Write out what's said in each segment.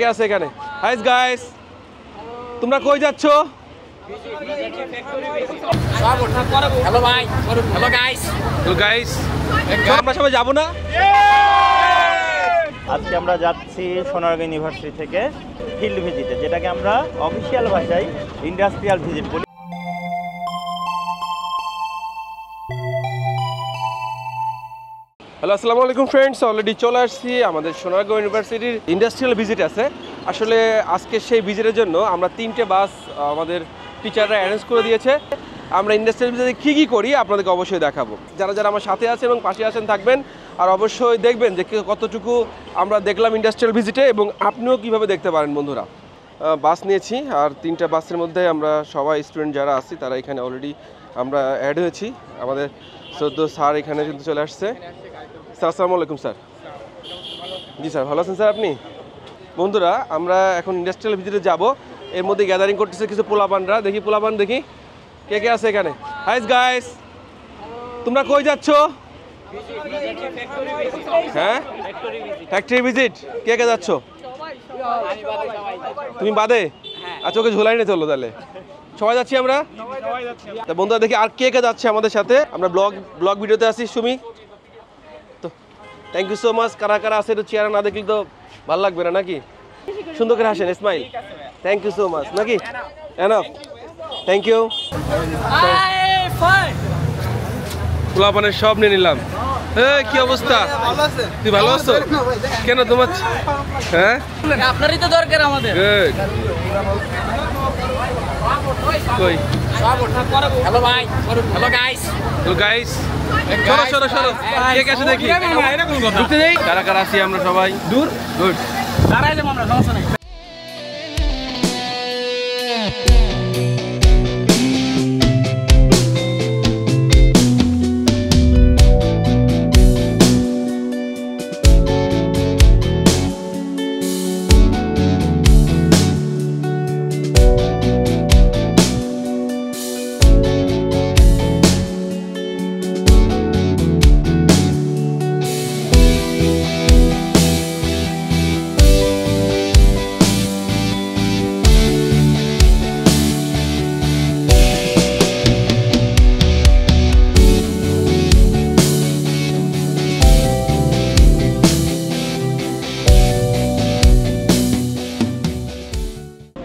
কে আছে এখানে? Hi guys, তোমরা কই যাচ্ছ? হ্যালো ভাই, হ্যালো গাইস, হ্যালো গাইস, আমরা সবাই যাব না? আজকে আমরা যাচ্ছি সোনারগাঁ ইউনিভার্সিটি থেকে ফিল্ড ভিজিটে, যেটাকে আমরা অফিসিয়াল ভাষায় ইন্ডাস্ট্রিয়াল ভিজিট বলি। হ্যালো, আসসালামু আলাইকুম ফ্রেন্ডস। অলরেডি চলে আসছি আমাদের সোনারগাঁ ইউনিভার্সিটির ইন্ডাস্ট্রিয়াল ভিজিট আছে। আসলে আজকে সেই ভিজিটের জন্য আমরা 3টে বাস আমাদের টিচাররা অ্যারেঞ্জ করে দিয়েছে। আমরা ইন্ডাস্ট্রিয়াল ভিজিটে কী কী করি আপনাদেরকে অবশ্যই দেখাবো। যারা যারা আমার সাথে আছে এবং পাশে আছেন থাকবেন, আর অবশ্যই দেখবেন যে কতটুকু আমরা দেখলাম ইন্ডাস্ট্রিয়াল ভিজিটে, এবং আপনিও কীভাবে দেখতে পারেন। বন্ধুরা, বাস নিয়েছি, আর 3টা বাসের মধ্যে আমরা সবাই স্টুডেন্ট যারা আছি তারা এখানে অলরেডি আমরা অ্যাড হয়েছি। আমাদের সদ্য স্যার এখানে কিন্তু চলে আসছে। স্যার, আসসালামু আলাইকুম স্যার। জি স্যার, ভালো আছেন স্যার আপনি? বন্ধুরা, আমরা এখন ইন্ডাস্ট্রিয়াল ভিজিটে যাব। এর মধ্যে গ্যাদারিং করতেছে কিছু পোলাপানরা। দেখি পোলাপান, দেখি কে কে আছে এখানে। হাই গাইস, তোমরা কই যাচ্ছ? হ্যাঁ, ফ্যাক্টরি ভিজিট। কে কে যাচ্ছ? তুমি বাদে? আচ্ছা, ওকে ঝোলাই নিয়ে চলো তাহলে। সবাই যাচ্ছি আমরা। তা বন্ধুরা, দেখি আর কে কে যাচ্ছে আমাদের সাথে। আমরা ব্লগ ভিডিওতে আছি। সুমি, তো থ্যাংক ইউ সো মাচ। কারা কারা আছে একটু চেয়ার না দেখলে তো ভালো লাগবে না নাকি? সুন্দর করে হাসেন, smile. Thank you so much. নাকি এনাফ? Thank you. পোলাপানের সব নিয়ে নিলাম। কি অবস্থা? তুই ভালো আছো? কেন তোমার? হ্যাঁ, আপনারই তো দরকার আমাদের। কই? হ্যালো ভাই, হ্যালো গাইস, হ্যালো গাইস, সরো সরো সরো। কে কে আছে দেখি। ঢুকতে যাই। কারা কারা আছি আমরা সবাই? দূর গুড। দাঁড়াই যাবো আমরা, সমস্যা নেই।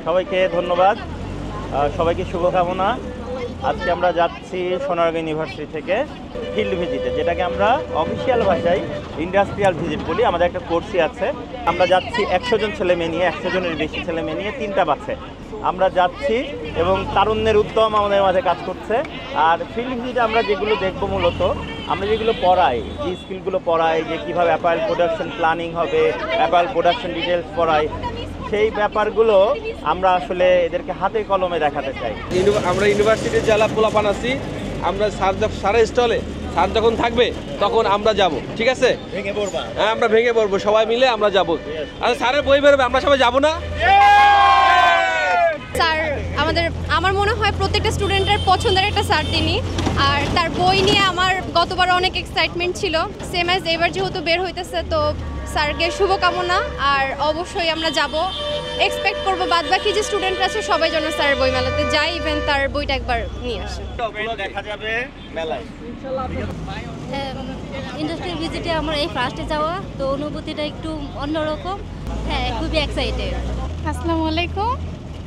সবাইকে ধন্যবাদ, সবাইকে শুভকামনা। আজকে আমরা যাচ্ছি সোনারগাঁ ইউনিভার্সিটি থেকে ফিল্ড ভিজিটে, যেটাকে আমরা অফিসিয়াল ভাষায় ইন্ডাস্ট্রিয়াল ভিজিট বলি। আমাদের একটা কোর্সই আছে। আমরা যাচ্ছি 100 জন ছেলে মেয়ে নিয়ে, 100 জনের বেশি ছেলে মেয়ে নিয়ে 3টা বাসে আমরা যাচ্ছি, এবং তারুণ্যের উদ্যম আমাদের মাঝে কাজ করছে। আর ফিল্ড ভিজিটে আমরা যেগুলো দেখবো, মূলত আমরা যেগুলো পড়াই, যে স্কিলগুলো পড়াই, যে কীভাবে অ্যাপারেল প্রোডাকশন প্ল্যানিং হবে, অ্যাপারেল প্রোডাকশন ডিটেলস পড়াই, সেই ব্যাপারগুলো আমরা আসলে এদেরকে হাতে কলমে দেখাতে চাই। আমরা ইউনিভার্সিটির যারা পোলাপান আছি, আমরা স্যারের স্টলে স্যার যখন থাকবে তখন আমরা যাব। ঠিক আছে? ভেঙে পড়বা? হ্যাঁ, আমরা ভেঙে পড়বো, সবাই মিলে আমরা যাব। আচ্ছা, স্যারের বই বেরোবে, আমরা সবাই যাব না? স্যার আমার মনে হয় প্রত্যেকটা স্টুডেন্টের পছন্দের একটা স্যার তিনি। আর তার বই নিয়ে আমার গতবার অনেক এক্সাইটমেন্ট ছিল, সেম অ্যাজ এবার যেহেতু বের হইতেছে। তো স্যারকে শুভকামনা, আর অবশ্যই আমরা যাব। এক্সপেক্ট করবো বাদবাকি যে স্টুডেন্টরা আছে সবাই যেন স্যারের বই মেলাতে যায়, ইভেন তার বইটা একবার নিয়ে আসে। দেখা যাবে মেলায়। ইন্ডাস্ট্রিয়াল ভিজিটে আমার এই ফার্স্টে যাওয়া, তো অনুভূতিটা একটু অন্যরকম। হ্যাঁ, খুবই এক্সাইটেড। আসসালামু আলাইকুম,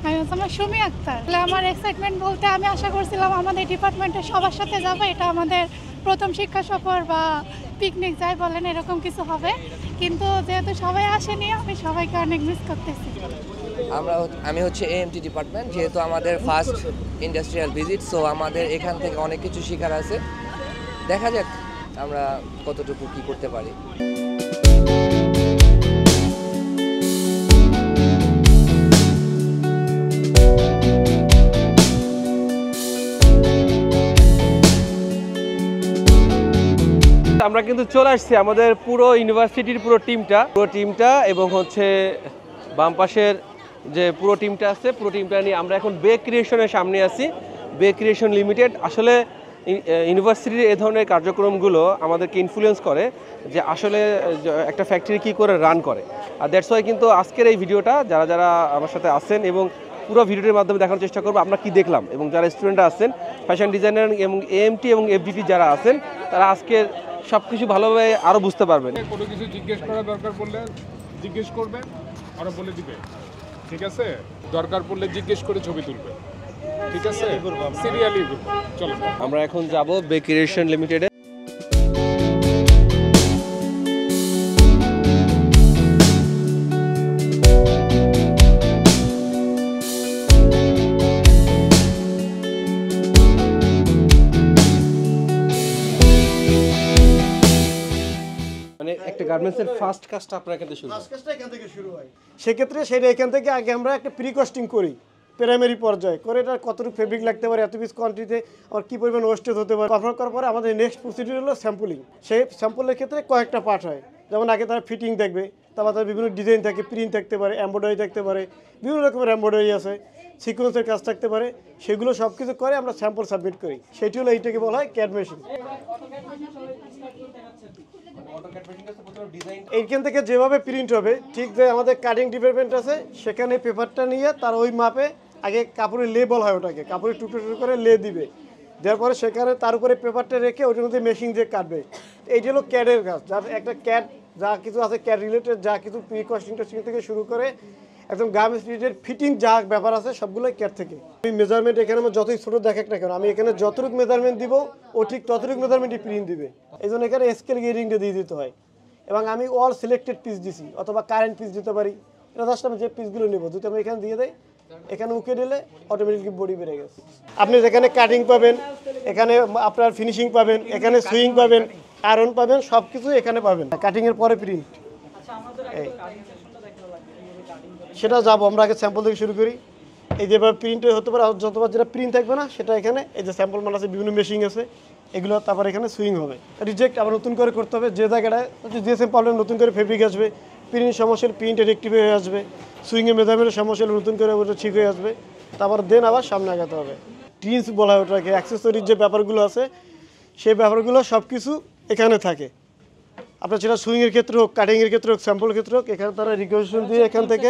আমি আমার সুমি আক্তার। আমার এক্সাইটমেন্ট বলতে, আমি আশা করছিলাম আমাদের ডিপার্টমেন্টের সবার সাথে যাবো, এটা আমাদের প্রথম শিক্ষা সফর বা পিকনিক যাই বলেন, এরকম কিছু হবে। কিন্তু যেহেতু সবাই আসেনি, আমি সবাইকে অনেক মিস করতেছি। আমি হচ্ছে এএমটি ডিপার্টমেন্ট, যেহেতু আমাদের ফার্স্ট ইন্ডাস্ট্রিয়াল ভিজিট, সো আমাদের এখান থেকে অনেক কিছু শেখার আছে। দেখা যাক আমরা কতটুকু কি করতে পারি। আমরা কিন্তু চলে আসছি আমাদের পুরো ইউনিভার্সিটির পুরো টিমটা এবং হচ্ছে বাম পাশের যে পুরো টিমটা আছে, পুরো টিমটা নিয়ে আমরা এখন বে ক্রিয়েশনের সামনে আছি। বে ক্রিয়েশন লিমিটেড আসলে ইউনিভার্সিটির এই ধরনের কার্যক্রমগুলো আমাদেরকে ইনফ্লুয়েন্স করে যে আসলে একটা ফ্যাক্টরি কী করে রান করে। আর দ্যাটস ওয়াই কিন্তু আজকের এই ভিডিওটা যারা যারা আমার সাথে আছেন এবং পুরো ভিডিওটির মাধ্যমে দেখানোর চেষ্টা করবো আমরা কী দেখলাম, এবং যারা স্টুডেন্টরা আছেন ফ্যাশন ডিজাইনার এবং এএমটি এবং এফডিটি যারা আছেন তারা আজকের সব কিছু ভালোভাবে আরও বুঝতে পারবেন। কোনো কিছু জিজ্ঞেস করা দরকার পড়লে জিজ্ঞেস করবে, আরও বলে দিবে, ঠিক আছে? দরকার পড়লে জিজ্ঞেস করে ছবি তুলবে, ঠিক আছে? সিরিয়ালি করবো। চলো আমরা এখন যাব বে ক্রিয়েশন লিমিটেডে। মানে একটা গার্মেন্টসের ফার্স্ট কাজটা আপনার এখান থেকে শুরু হয়? ফার্স্ট কাজটা এখান থেকে শুরু হয়। সেক্ষেত্রে সেটা এখান থেকে আগে আমরা একটা প্রি কস্টিং করি প্রাইমারি পর্যায়ে করে, এটা কতটুকু ফেব্রিক লাগতে পারে, এত পিস কোয়ান্টিটিতে আর কী পরিমাণ ওয়েস্টেজ হতে পারে কনফার্ম করার পরে আমাদের নেক্সট প্রসিডিউর হলো স্যাম্পলিং। সেই স্যাম্পলের ক্ষেত্রে কয়েকটা পার্ট হয়, যেমন আগে তারা ফিটিং দেখবে, তারপর তার বিভিন্ন ডিজাইন থাকে, প্রিন্ট থাকতে পারে, এমব্রয়ডারি থাকতে পারে, বিভিন্ন রকমের এমব্রয়ডারি আছে, সিকোয়েন্সের কাজ থাকতে পারে, সেগুলো সব কিছু করে আমরা স্যাম্পল সাবমিট করি। সেটি হলো এইটাকে বলা হয় ক্যাড মেশিন। এইখান থেকে যেভাবে প্রিন্ট হবে ঠিক যে আমাদের কাটিং ডিপার্টমেন্ট আছে সেখানে পেপারটা নিয়ে তার ওই মাপে আগে কাপড়ের লে বলা হয়, ওটাকে কাপড়ের টুকরো টুকরো করে লে দিবে, দেওয়ার পরে সেখানে তার উপরে পেপারটা রেখে ওটার মধ্যে মেশিন দিয়ে কাটবে। এইটা হলো ক্যাডের কাজ, যার একটা ক্যাড যা কিছু আছে ক্যাড রিলেটেড যা কিছু প্রি কস্টিং টেস্টিং থেকে শুরু করে একদম গার্মেন্টস রিলেটেড ফিটিং যা ব্যাপার আছে সবগুলোই ক্যাড থেকে। আমি মেজারমেন্ট এখানে আমার যতই ছোটো দেখাক না কেন আমি এখানে যতটুকু মেজারমেন্ট দিব ও ঠিক ততটুকু মেজারমেন্টই প্রিন্ট দিবে, এই জন্য এখানে স্কেল গেরিংটা দিয়ে দিতে হয়। এবং আমি অল সিলেক্টেড পিস দিছি অথবা কারেন্ট পিস দিতে পারি, এটা জাস্ট আমি যে পিসগুলো নেবো যদি আমি এখানে দিয়ে দেয় এখানে উকে দিলে অটোমেটিকলি বডি বেড়ে গেছে। আপনি যেখানে কাটিং পাবেন, এখানে আপনার ফিনিশিং পাবেন, এখানে সুইং পাবেন, আয়রন পাবেন, সব কিছু এখানে পাবেন। কাটিংয়ের পরে প্রিন্ট সেটা যাবো আমরা আগে স্যাম্পল থেকে শুরু করি। এই যেভাবে প্রিন্ট হতে পারে যতবার যেটা প্রিন্ট থাকবে না সেটা এখানে এই যে স্যাম্পল মাল আছে বিভিন্ন মেশিন আছে এগুলো, তারপর এখানে সুইং হবে, রিজেক্ট আবার নতুন করে করতে হবে। যে জায়গাটায় যে সেম প্রবলেম নতুন করে ফেব্রিক আসবে, প্রিন্ট সমস্যা প্রিন্ট রেক্টিভ হয়ে আসবে, সুইংয়ের মেজারমেন্টের সমস্যা নতুন করে ওটা ঠিক হয়ে আসবে, তারপর দেন আবার সামনে আগাতে হবে। টিন্স বলা হয় ওটাকে, অ্যাক্সেসরির যে ব্যাপারগুলো আছে সেই ব্যাপারগুলো সব কিছু এখানে থাকে। আপনার সেটা সুইংয়ের ক্ষেত্রে হোক, কাটিংয়ের ক্ষেত্রে হোক, স্যাম্পলের ক্ষেত্রে হোক, এখানে তারা রিকোয়েশন দিয়ে এখান থেকে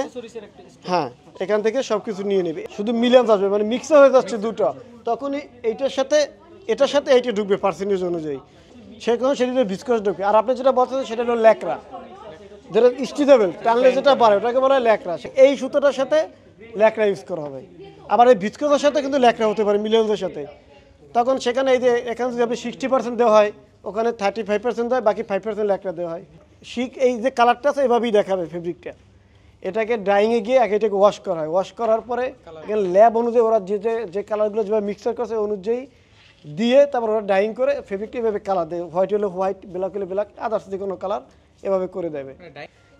হ্যাঁ এখান থেকে সব কিছু নিয়ে নেবে। শুধু মিলিয়ন আসবে মানে মিক্সার হয়ে যাচ্ছে দুটো, তখনই এইটার সাথে এটার সাথে এইটা ঢুকবে পার্সেন্টেজ অনুযায়ী, সেখানে সেটা ভিসকস ঢুকবে। আর আপনি যেটা বলছেন সেটা হলো ল্যাকড়া, যেটা স্টিচেবল টানলে যেটা পারে ওটাকে বলা হয় ল্যাকড়া। এই সুতোটার সাথে ল্যাকড়া ইউজ করা হবে, আবার এই ভিসকসের সাথে কিন্তু ল্যাকড়া হতে পারে মিলিয়নসের সাথে। তখন সেখানে এই যে এখানে যদি আপনি 60% দেওয়া হয় ওখানে 35% দেয়, বাকি 5% ল্যাকড়া দেওয়া হয়। এই যে কালারটা আছে এভাবেই দেখাবে ফেব্রিকটা। এটাকে ড্রাইংয়ে গিয়ে আগে এটাকে ওয়াশ করা হয়, ওয়াশ করার পরে এখানে ল্যাব অনুযায়ী ওরা যে কালারগুলো যেভাবে মিক্সার করছে অনুযায়ী দিয়ে তারপর ওরা ডাইং করে ফেব্রিকটা এভাবে কালার দেয়, হোয়াইট হলে হোয়াইট, ব্ল্যাক হলে ব্ল্যাক, আদার্স যে কোনো কালার এভাবে করে দেবে।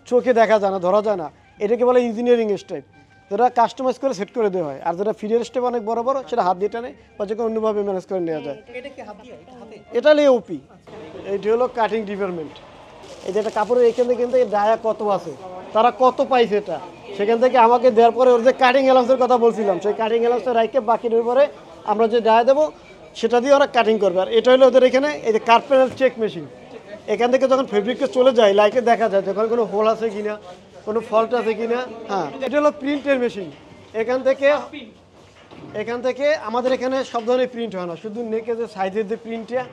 চোখে দেখা যায় না, ধরা যায় না, এটাকে বলে ইঞ্জিনিয়ারিং স্টেপ, যেটা কাস্টমাইজ করে সেট করে দেওয়া হয়। আর যেটা ফিডের স্টেপ অনেক বড় বড় সেটা হাত দিয়ে টানে বা যে কোনো অন্যভাবে ম্যানেজ করে নেওয়া যায়। এটা হলো ওপি, এইটি হলো কাটিং ডিপার্টমেন্ট। এই যে একটা কাপড়ের এখান থেকে ডায়া কত আছে, তারা কত পাইছে এটা, সেখান থেকে আমাকে দেওয়ার পরে ওর যে কাটিং অ্যালাউন্সের কথা বলছিলাম সেই কাটিং অ্যালাউন্সটা রাখে বাকির উপরে আমরা যে ডায়া দেবো সেটা দিয়ে ওরা কাটিং করবে। আর এটা হলো ওদের এখানে এই যে কার্পেনাল চেক মেশিন, এখান থেকে যখন ফেব্রিকটা চলে যায় লাইটে দেখা যায় যখন কোনো হোল আছে কিনা, কোনো ফল্ট আছে কিনা। হ্যাঁ, এটা হলো প্রিন্টের মেশিন। এখান থেকে আমাদের এখানে সব ধরনের প্রিন্ট হয় না, শুধু নেকে যে সাইজের যে প্রিন্টটা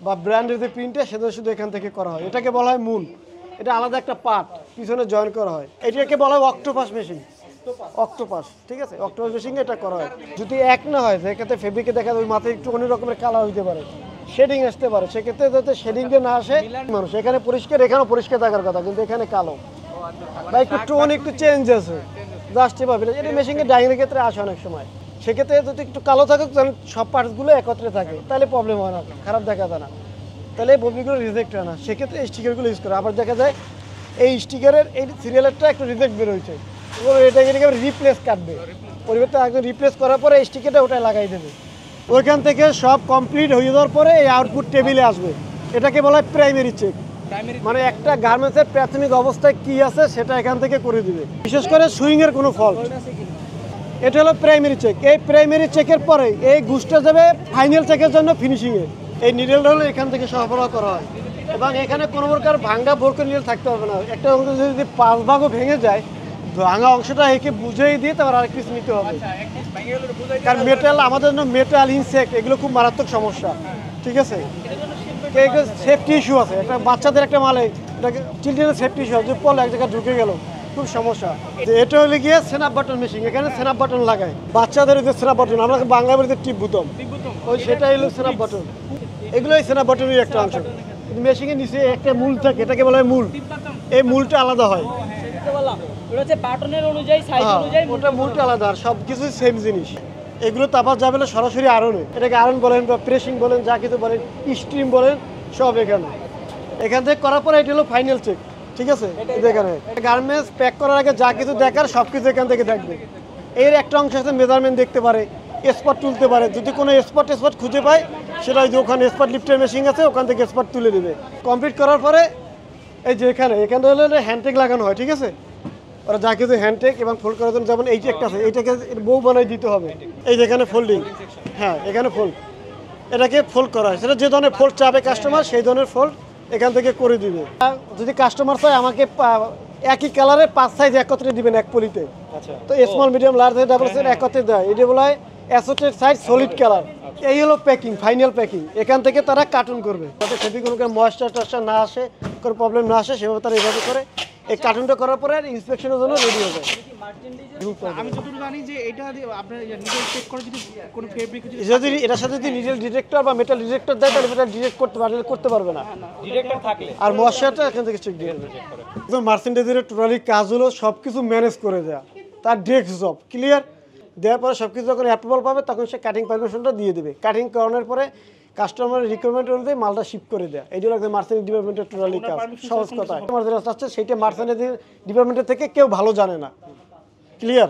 বা ব্র্যান্ডের যে প্রিন্টটা সেটা শুধু এখান থেকে করা হয়। এটাকে বলা হয় মূল, এটা আলাদা একটা পার্ট পিছনে জয়েন করা হয়। এটাকে বলা হয় অক্টোপাস মেশিন, অক্টোপাস, ঠিক আছে, অক্টোপাস মেশিনে এটা করা হয়। যদি এক না হয় সেক্ষেত্রে ফেব্রিকে দেখা যায় ওই মাথায় একটু অনেক রকমের কালার হইতে পারে, শেডিং আসতে পারে, সেক্ষেত্রে যাতে শেডিংটা না আসে মানুষ এখানে পরিষ্কার, এখানেও পরিষ্কার থাকার কথা কিন্তু এখানে কালো বা একটু টোন একটু চেঞ্জ আছে জাস্ট এভাবে। এটা মেশিনের ডাইংয়ের ক্ষেত্রে আসে অনেক সময়, সেক্ষেত্রে যদি একটু কালো থাকে সব পার্টসগুলো একত্রে থাকে তাহলে প্রবলেম হয় না, খারাপ দেখা যায় না, তাহলে এই ববিগুলো রিজেক্ট হয় না, সেক্ষেত্রে এই স্টিকারগুলো ইউজ করে। আবার দেখা যায় এই স্টিকারের এই সিরিয়ালেরটা একটু রিজেক্ট বেরোচ্ছে, এটাকে রিপ্লেস কাটবে, পরিবর্তে একদম রিপ্লেস করার পরে এই স্টিকারটা ওটাই লাগাই দেবে। ওইখান থেকে সব কমপ্লিট হয়ে যাওয়ার পরে এই আউটপুট টেবিলে আসবে, এটাকে বলা হয় প্রাইমারি চেক, মানে একটা গার্মেন্টসের প্রাথমিক অবস্থায় কি আছে সেটা এখান থেকে করে দিবে। বিশেষ করে সুইংয়ের কোনো ফল্ট, এটা হলো প্রাইমারি চেক। এই প্রাইমারি চেকের পরে এই গুসটা যাবে ফাইনাল চেকের জন্য ফিনিশিংয়ে। এই নিডেলটা হলো এখান থেকে সরবরাহ করা হয় এবং এখানে কোনো প্রকার ভাঙ্গা বোরকো নিডেল থাকতে হবে না। একটা অংশ যদি 5 ভাগও ভেঙে যায়, ভাঙা অংশটা একে বুঝিয়ে দিয়ে তারপর আরেক পিস নিতে হবে। কারণ মেটাল আমাদের জন্য মেটাল ইনসেক্ট এগুলো খুব মারাত্মক সমস্যা, ঠিক আছে? সেফটি ইস্যু আছে, একটা বাচ্চাদের একটা মালে এটাকে চিলড্রেনের সেফটি ইস্যু আছে, পল এক জায়গায় ঢুকে গেল খুব সমস্যা। এটা হলে গিয়ে স্ন্যাপ বাটন মেশিন, এখানে স্ন্যাপ বাটন লাগায় বাচ্চাদের যে স্ন্যাপ বাটন, আমরা বাংলা বলতে টিপ বুতম, ওই সেটাই হলো স্ন্যাপ বাটন। এগুলোই স্ন্যাপ বাটনের একটা অংশ। কিন্তু মেশিনের নিচে একটা মূল থাকে, এটাকে বলা হয় মূল। এই মূলটা আলাদা হয়, ওটা মূলটা আলাদা, আর সব কিছু সেম জিনিস। এগুলো তারপর যাবে না সরাসরি আয়রনে, এটাকে আয়রন বলেন বা প্রেসিং বলেন, যা কিছু বলেন, স্ট্রিম বলেন, সব এখান থেকে করার পরে এটা হলো ফাইনাল চেক, ঠিক আছে? এখানে গার্মেন্টস প্যাক করার আগে যা কিছু দেখার সব কিছু এখান থেকে দেখবে। এর একটা অংশ আছে মেজারমেন্ট দেখতে পারে, স্পট তুলতে পারে, যদি কোনো স্পট খুঁজে পায় সেটা ওই যে ওখানে স্পট লিফটের মেশিন আছে, ওখান থেকে স্পট তুলে দেবে। কমপ্লিট করার পরে এই যে এখানে হলো হ্যান্ডটেক লাগানো হয়, ঠিক আছে? ওরা যা কিছু হ্যান্ডটেক এবং ফোল্ড করার জন্য, যেমন এই যে একটা আছে, এইটাকে বউ বানাই দিতে হবে। এই যেখানে ফোল্ডিং, হ্যাঁ এখানে ফোল্ড, এটাকে ফোল্ড করা হয়। সেটা যে ধরনের ফোল্ড চাবে কাস্টমার সেই ধরনের ফোল্ড এখান থেকে করে দিবে। যদি কাস্টমার চায় আমাকে একই কালারে 5 সাইজ একত্রে দিবেন এক পলিতে, তো small medium large double size একত্রে দেয়, এটা বলা হয় অ্যাসোটেড সাইজ সলিড কালার। এই হলো প্যাকিং, ফাইনাল প্যাকিং। এখান থেকে তারা কার্টুন করবে যাতে সেটি কোনো ময়েশ্চার টয়েশ্চার না আসে, কোনো প্রবলেম না আসে, সেভাবে তারা এইভাবে করে এই কার্টুনটা করার পরে ইন্সপেকশনের জন্য রেডি হয়ে যায়। আমি যতটুকু জানি যে এটা আপনার নিডেল চেক করে যদি কোনো ফেব্রিক যদি এটার সাথে যদি নিডেল ডিটেক্টর বা মেটাল ডিটেক্টর দেয় তাহলে এটা ডিটেক্ট করতে পারবে না। ডিরেক্টর থাকলে আর ময়েশ্চারটা এখান থেকে চেক দিয়ে দেবে। একদম মার্চেন্ডাইজের টোটালি কাজ হলো সব কিছু ম্যানেজ করে দেওয়া, তার ডেস্ক জব ক্লিয়ার দেওয়ার পরে সব কিছু যখন অ্যাপ্রুভাল পাবে তখন সে কাটিং পারমিশনটা দিয়ে দেবে। কাটিং করানোর পরে কাস্টমারের রিকোয়ারমেন্ট অনুযায়ী মালটা শিপ করে দেয়। এই জন্য একদম মার্চেন্ট ডিপার্টমেন্টের টোটালি কাজ, সহজ কথা। আমার যেটা চাচ্ছে সেইটা মার্চেন্ট ডিপার্টমেন্টের থেকে কেউ ভালো জানে না, ক্লিয়ার?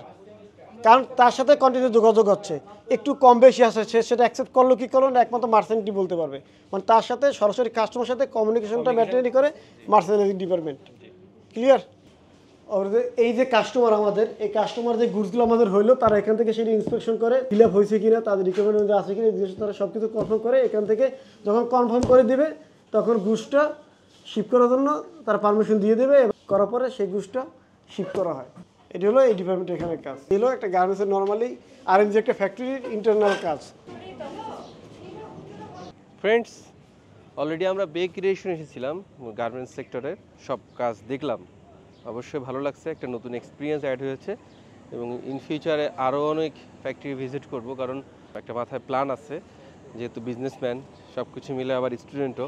কারণ তার সাথে কন্টিনিউ যোগাযোগ হচ্ছে, একটু কম বেশি আসে, সেটা অ্যাকসেপ্ট করলো কি করলো না একমাত্র মার্চেন্টই বলতে পারবে। মানে তার সাথে সরাসরি কাস্টমার সাথে কমিউনিকেশনটা মেনটেন করে মার্চেন্ট ডিপার্টমেন্ট, ক্লিয়ার? এই যে কাস্টমার আমাদের, এই কাস্টমার যে গুডসগুলো আমাদের হইলো, তারা এখান থেকে সেটা ইন্সপেকশন করে ফিল আপ হয়েছে কিনা, তাদের রিকোয়ারমেন্ট আছে কিনা, তারা সব কিছু কনফার্ম করে এখান থেকে যখন কনফার্ম করে দিবে তখন গুডসটা শিপ করার জন্য তারা পারমিশন দিয়ে দেবে। করার পরে সেই গুডসটা শিপ করা হয়। এটি হলো এই ডিপার্টমেন্টের এখানে কাজ। এগুলো একটা গার্মেন্টসের নর্মালি আরএমজি একটা ফ্যাক্টরির ইন্টারনাল কাজ। ফ্রেন্ডস, অলরেডি আমরা বে ক্রিয়েশন এসেছিলাম, গার্মেন্টস সেক্টরের সব কাজ দেখলাম, অবশ্যই ভালো লাগছে, একটা নতুন এক্সপিরিয়েন্স অ্যাড হয়েছে এবং ইন ফিউচারে আরও অনেক ফ্যাক্টরি ভিজিট করব, কারণ একটা মাথায় প্ল্যান আছে, যেহেতু বিজনেসম্যান সব কিছু মিলে আবার স্টুডেন্টও।